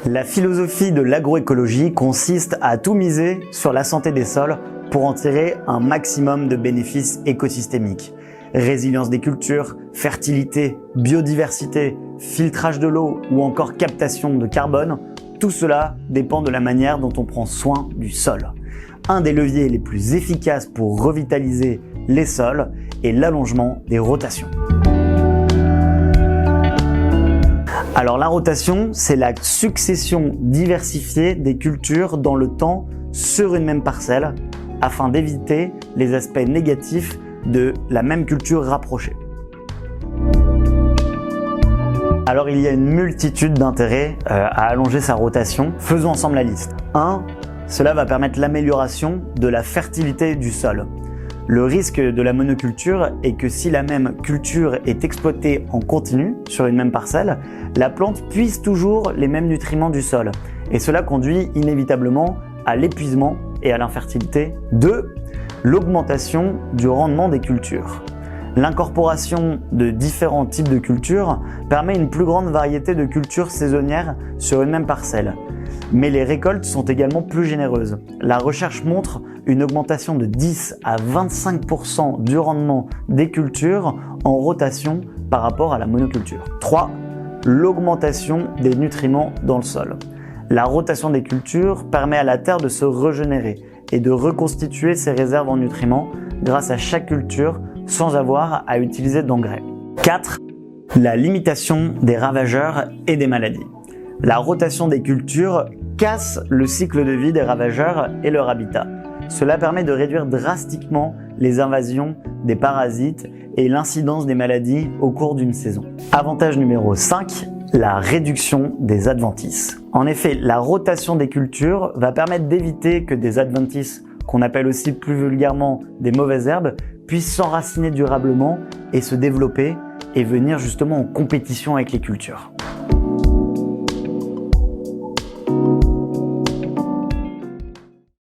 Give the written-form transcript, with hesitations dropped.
La philosophie de l'agroécologie consiste à tout miser sur la santé des sols pour en tirer un maximum de bénéfices écosystémiques. Résilience des cultures, fertilité, biodiversité, filtrage de l'eau ou encore captation de carbone, tout cela dépend de la manière dont on prend soin du sol. Un des leviers les plus efficaces pour revitaliser les sols est l'allongement des rotations. Alors la rotation, c'est la succession diversifiée des cultures dans le temps sur une même parcelle afin d'éviter les aspects négatifs de la même culture rapprochée. Alors il y a une multitude d'intérêts à allonger sa rotation. Faisons ensemble la liste. 1. Cela va permettre l'amélioration de la fertilité du sol. Le risque de la monoculture est que si la même culture est exploitée en continu sur une même parcelle, la plante puise toujours les mêmes nutriments du sol et cela conduit inévitablement à l'épuisement et à l'infertilité. 2. L'augmentation du rendement des cultures. L'incorporation de différents types de cultures permet une plus grande variété de cultures saisonnières sur une même parcelle. Mais les récoltes sont également plus généreuses. La recherche montre une augmentation de 10 à 25% du rendement des cultures en rotation par rapport à la monoculture. 3. L'augmentation des nutriments dans le sol. La rotation des cultures permet à la terre de se régénérer et de reconstituer ses réserves en nutriments grâce à chaque culture sans avoir à utiliser d'engrais. 4. La limitation des ravageurs et des maladies. La rotation des cultures casse le cycle de vie des ravageurs et leur habitat. Cela permet de réduire drastiquement les invasions des parasites et l'incidence des maladies au cours d'une saison. Avantage numéro 5, la réduction des adventices. En effet, la rotation des cultures va permettre d'éviter que des adventices, qu'on appelle aussi plus vulgairement des mauvaises herbes, puissent s'enraciner durablement et se développer et venir justement en compétition avec les cultures.